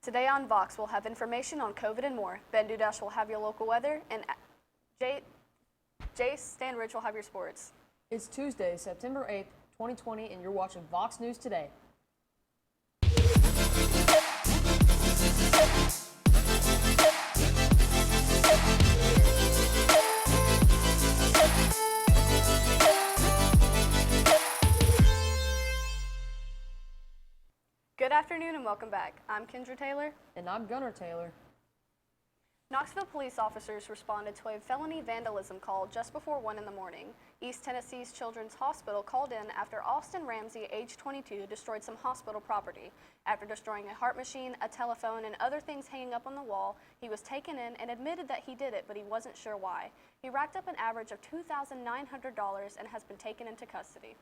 Today on Vox, we'll have information on COVID and more. Ben Dudash will have your local weather, and Jay Stanridge will have your sports. It's Tuesday, September 8th, 2020, and you're watching Vox News Today. Good afternoon and welcome back. I'm Kendra Taylor. And I'm Gunnar Taylor. Knoxville police officers responded to a felony vandalism call just before 1 in the morning. East Tennessee's Children's Hospital called in after Austin Ramsey, age 22, destroyed some hospital property. After destroying a heart machine, a telephone, and other things hanging up on the wall, he was taken in and admitted that he did it, but he wasn't sure why. He racked up an average of $2,900 and has been taken into custody.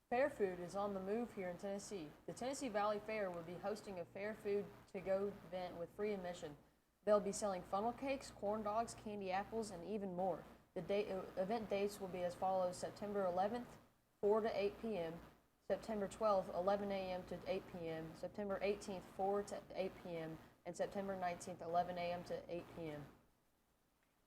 Fair food is on the move here in Tennessee. The Tennessee Valley Fair will be hosting a fair food to-go event with free admission. They'll be selling funnel cakes, corn dogs, candy apples, and even more. The event dates will be as follows: September 11th, 4 to 8 p.m., September 12th, 11 a.m. to 8 p.m., September 18th, 4 to 8 p.m., and September 19th, 11 a.m. to 8 p.m.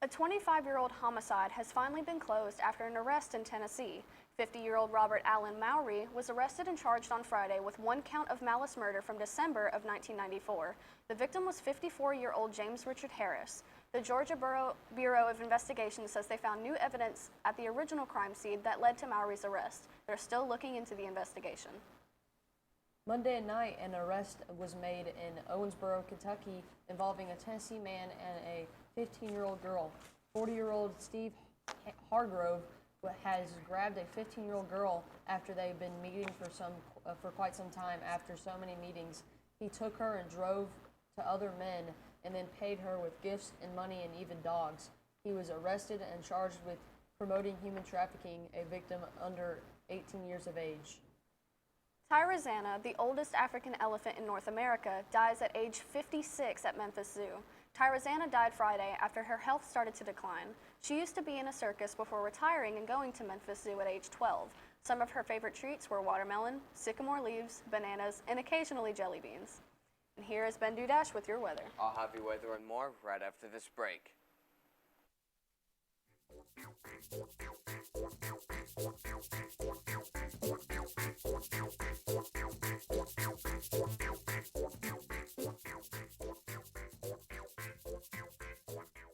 A 25-year-old homicide has finally been closed after an arrest in Tennessee. 50-year-old Robert Allen Mowry was arrested and charged on Friday with one count of malice murder from December of 1994. The victim was 54-year-old James Richard Harris. The Georgia Bureau of Investigation says they found new evidence at the original crime scene that led to Mowry's arrest. They're still looking into the investigation. Monday at night, an arrest was made in Owensboro, Kentucky, involving a Tennessee man and a 15-year-old girl. 40-year-old Steve Hargrove has grabbed a 15-year-old girl after they've been meeting for quite some time. After so many meetings, he took her and drove to other men and then paid her with gifts and money and even dogs. He was arrested and charged with promoting human trafficking a victim under 18 years of age. Tyrazana, the oldest African elephant in North America, dies at age 56 at Memphis Zoo. Tyrazana died Friday after her health started to decline. She used to be in a circus before retiring and going to Memphis Zoo at age 12. Some of her favorite treats were watermelon, sycamore leaves, bananas, and occasionally jelly beans. And here is Ben Dudash with your weather. I'll have your weather and more right after this break.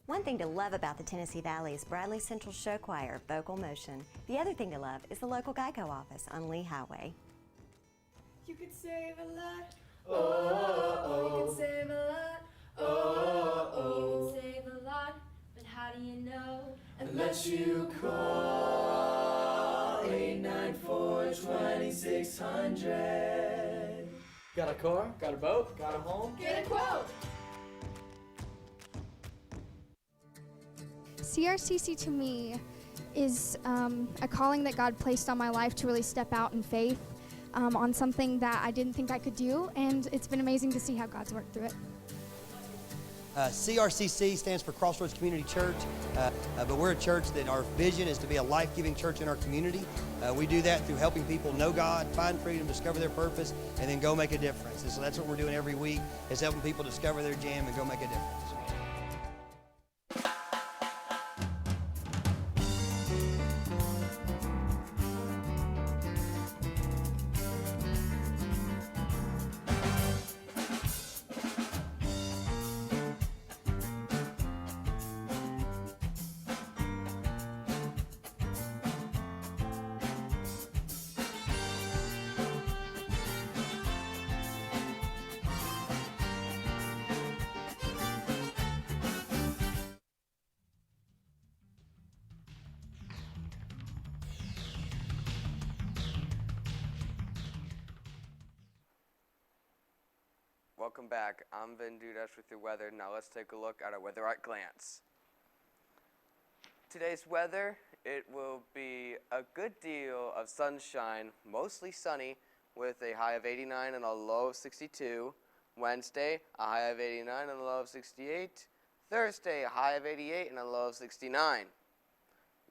One thing to love about the Tennessee Valley is Bradley Central Show Choir, Vocal Motion. The other thing to love is the local Geico office on Lee Highway. You could save a lot. Oh, you can save a lot. Oh, you can save a lot. But how do you know? Unless you call 894-2600. Got a car? Got a boat? Got a home? Get a quote. CRCC to me is a calling that God placed on my life to really step out in faith on something that I didn't think I could do, and it's been amazing to see how God's worked through it. CRCC stands for Crossroads Community Church, but we're a church that our vision is to be a life-giving church in our community. We do that through helping people know God, find freedom, discover their purpose, and then go make a difference. And so that's what we're doing every week, is helping people discover their jam and go make a difference. Welcome back. I'm Ben Dudash with your weather. Now let's take a look at our weather at glance. Today's weather, it will be a good deal of sunshine, mostly sunny, with a high of 89 and a low of 62. Wednesday, a high of 89 and a low of 68. Thursday, a high of 88 and a low of 69.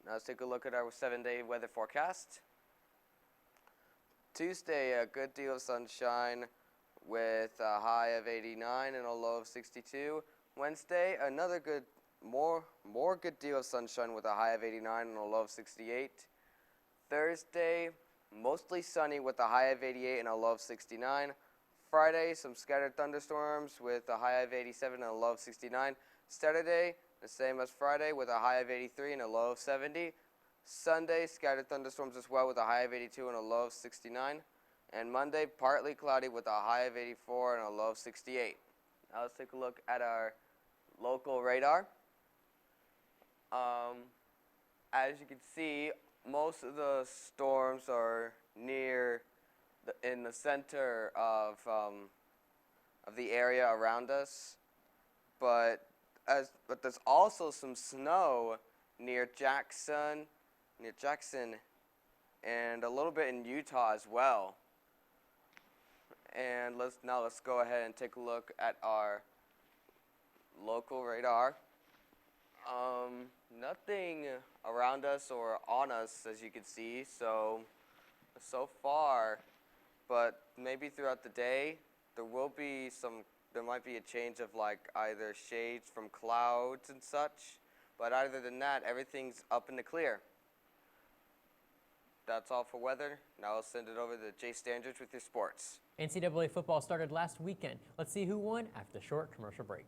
Now let's take a look at our 7-day weather forecast. Tuesday, a good deal of sunshine with a high of 89 and a low of 62. Wednesday, another more good deal of sunshine with a high of 89 and a low of 68. Thursday, mostly sunny with a high of 88 and a low of 69. Friday, some scattered thunderstorms with a high of 87 and a low of 69. Saturday, the same as Friday with a high of 83 and a low of 70. Sunday, scattered thunderstorms as well with a high of 82 and a low of 69. And Monday, partly cloudy with a high of 84 and a low of 68. Now let's take a look at our local radar. As you can see, most of the storms are near in the center of the area around us, but there's also some snow near Jackson, and a little bit in Utah as well. And let's go ahead and take a look at our local radar. Nothing around us or on us, as you can see, so far, but maybe throughout the day there might be a change of like either shades from clouds and such, but other than that, everything's up in the clear. That's all for weather. Now I'll send it over to Jay Standridge with your sports. NCAA football started last weekend. Let's see who won after the short commercial break.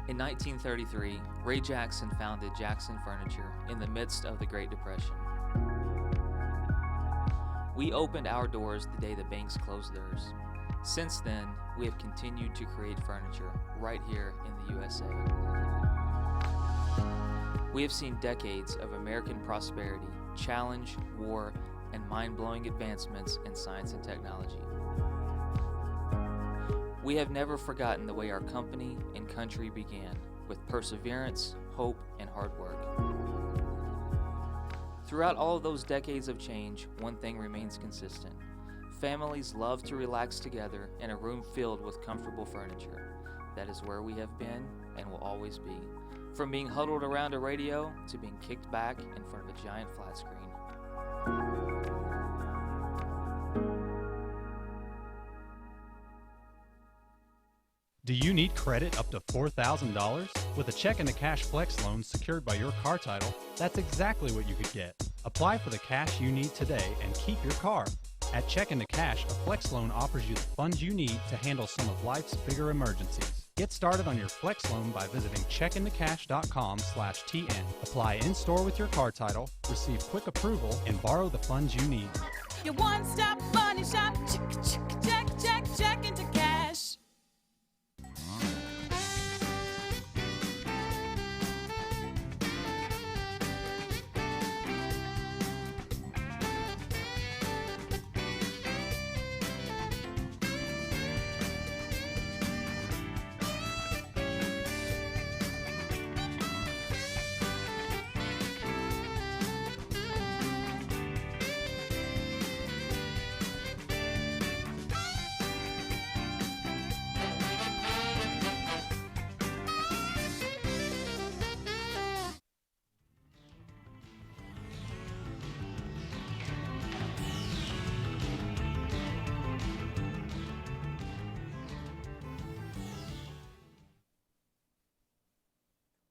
In 1933, Ray Jackson founded Jackson Furniture in the midst of the Great Depression. We opened our doors the day the banks closed theirs. Since then, we have continued to create furniture right here in the USA. We have seen decades of American prosperity, challenge, war, and mind-blowing advancements in science and technology. We have never forgotten the way our company and country began, with perseverance, hope, and hard work. Throughout all of those decades of change, one thing remains consistent. Families love to relax together in a room filled with comfortable furniture. That is where we have been and will always be. From being huddled around a radio to being kicked back in front of a giant flat screen. Do you need credit up to $4,000? With a check and a cash flex loan secured by your car title, that's exactly what you could get. Apply for the cash you need today and keep your car. At Check into Cash, a flex loan offers you the funds you need to handle some of life's bigger emergencies. Get started on your flex loan by visiting checkintocash.com/TN. Apply in-store with your car title, receive quick approval, and borrow the funds you need. Your one-stop money shop, check into cash.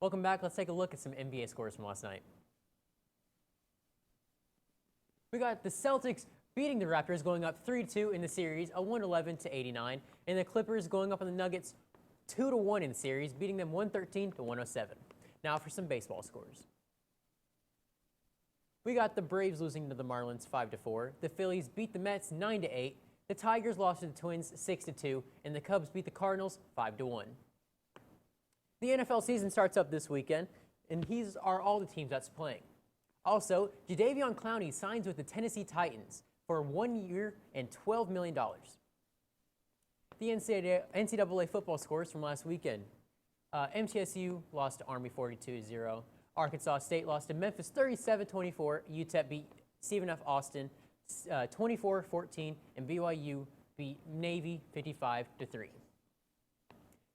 Welcome back. Let's take a look at some NBA scores from last night. We got the Celtics beating the Raptors, going up 3-2 in the series, a 111-89, and the Clippers going up on the Nuggets 2-1 in the series, beating them 113-107. Now for some baseball scores. We got the Braves losing to the Marlins 5-4. The Phillies beat the Mets 9-8. The Tigers lost to the Twins 6-2, and the Cubs beat the Cardinals 5-1. The NFL season starts up this weekend, and these are all the teams that's playing. Also, Jadeveon Clowney signs with the Tennessee Titans for 1 year and $12 million. The NCAA football scores from last weekend. MTSU lost to Army 42-0. Arkansas State lost to Memphis 37-24. UTEP beat Stephen F. Austin 24-14, and BYU beat Navy 55-3.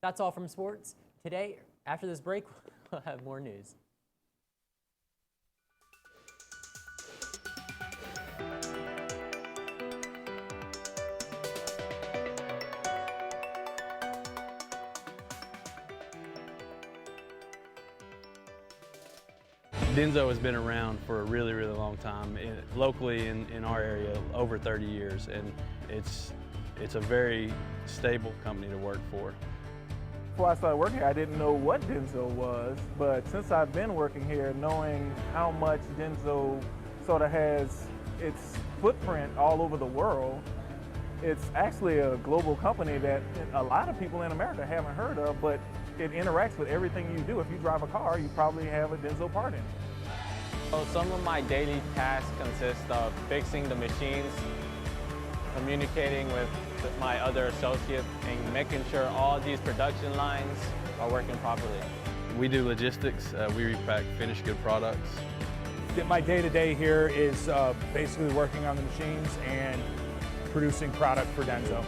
That's all from sports. Today, after this break, we'll have more news. Denso has been around for a really, really long time, locally in our area, over 30 years, and it's a very stable company to work for. Before I started working here, I didn't know what Denso was, but since I've been working here, knowing how much Denso sort of has its footprint all over the world, it's actually a global company that a lot of people in America haven't heard of, but it interacts with everything you do. If you drive a car, you probably have a Denso part in it. So some of my daily tasks consist of fixing the machines, communicating with my other associates, and making sure all these production lines are working properly. We do logistics. We repack finished good products. My day-to-day here is basically working on the machines and producing product for Denso.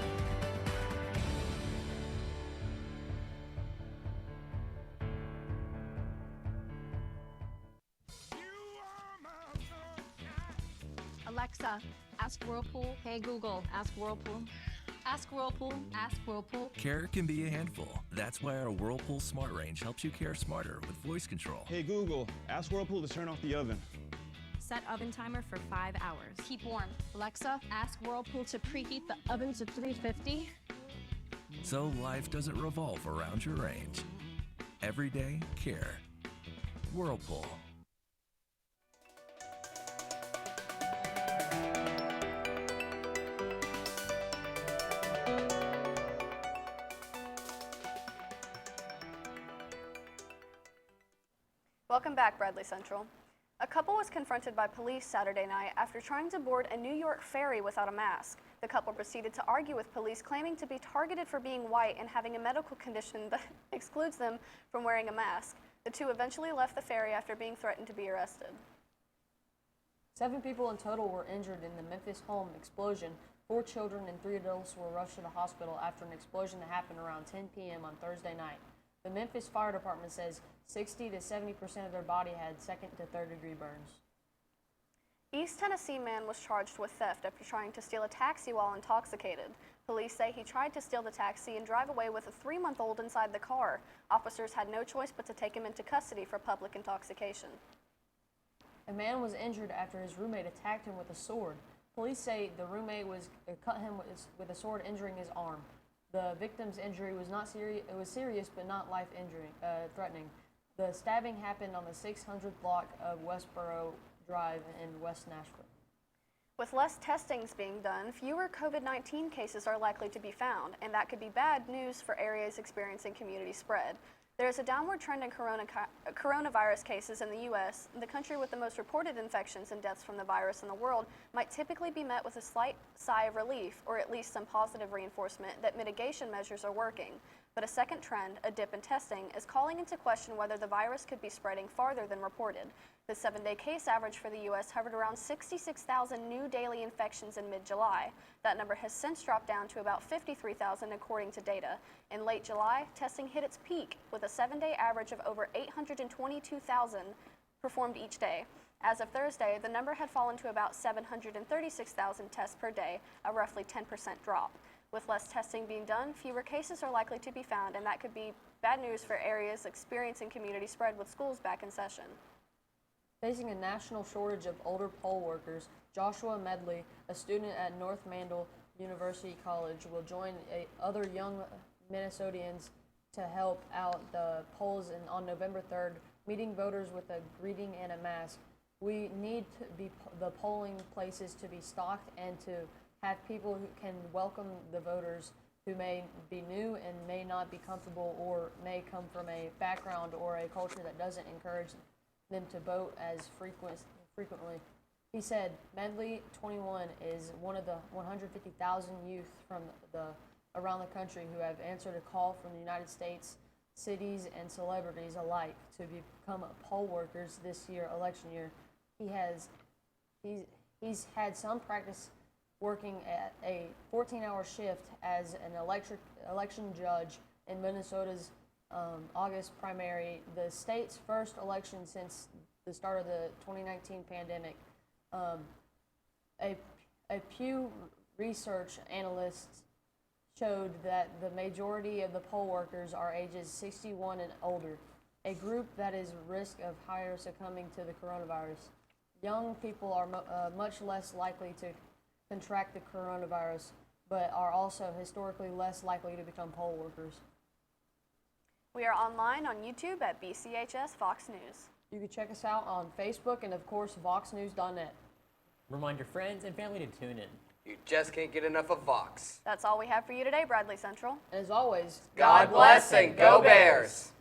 Alexa, ask Whirlpool. Hey Google, ask Whirlpool. Ask Whirlpool, ask Whirlpool. Care can be a handful. That's why our Whirlpool Smart Range helps you care smarter with voice control. Hey Google, ask Whirlpool to turn off the oven. Set oven timer for 5 hours. Keep warm. Alexa, ask Whirlpool to preheat the oven to 350. So life doesn't revolve around your range. Everyday care. Whirlpool. Welcome back, Bradley Central. A couple was confronted by police Saturday night after trying to board a New York ferry without a mask. The couple proceeded to argue with police, claiming to be targeted for being white and having a medical condition that excludes them from wearing a mask. The two eventually left the ferry after being threatened to be arrested. 7 people in total were injured in the Memphis home explosion. 4 children and 3 adults were rushed to the hospital after an explosion that happened around 10 p.m. on Thursday night. The Memphis Fire Department says 60 to 70% of their body had 2nd to 3rd degree burns. East Tennessee man was charged with theft after trying to steal a taxi while intoxicated. Police say he tried to steal the taxi and drive away with a 3-month-old inside the car. Officers had no choice but to take him into custody for public intoxication. A man was injured after his roommate attacked him with a sword. Police say the roommate cut him with a sword, injuring his arm. The victim's injury was not serious. It was serious, but not life-threatening. The stabbing happened on the 600th block of Westboro Drive in West Nashville. With less testings being done, fewer COVID-19 cases are likely to be found, and that could be bad news for areas experiencing community spread. There is a downward trend in coronavirus cases in the U.S. The country with the most reported infections and deaths from the virus in the world might typically be met with a slight sigh of relief, or at least some positive reinforcement that mitigation measures are working. But a second trend, a dip in testing, is calling into question whether the virus could be spreading farther than reported. The 7-day case average for the U.S. hovered around 66,000 new daily infections in mid-July. That number has since dropped down to about 53,000 according to data. In late July, testing hit its peak with a 7-day average of over 822,000 performed each day. As of Thursday, the number had fallen to about 736,000 tests per day, a roughly 10% drop. With less testing being done, fewer cases are likely to be found, and that could be bad news for areas experiencing community spread with schools back in session. Facing a national shortage of older poll workers, Joshua Medley, a student at North Mandel University College, will join other young Minnesotians to help out the polls on November 3rd, meeting voters with a greeting and a mask. We need the polling places to be stocked and to have people who can welcome the voters who may be new and may not be comfortable or may come from a background or a culture that doesn't encourage them to vote as frequently. He said, Medley, 21, is one of the 150,000 youth from around the country who have answered a call from the United States, cities, and celebrities alike to become poll workers this year, election year. He's had some practice working at a 14-hour shift as an election judge in Minnesota's August primary, the state's first election since the start of the 2019 pandemic. A Pew Research analyst showed that the majority of the poll workers are ages 61 and older, a group that is at risk of higher succumbing to the coronavirus. Young people are much less likely to contract the coronavirus, but are also historically less likely to become poll workers. We are online on YouTube at BCHS VOX News. You can check us out on Facebook and, of course, voxnews.net. Remind your friends and family to tune in. You just can't get enough of Vox. That's all we have for you today, Bradley Central. As always, God bless and go Bears!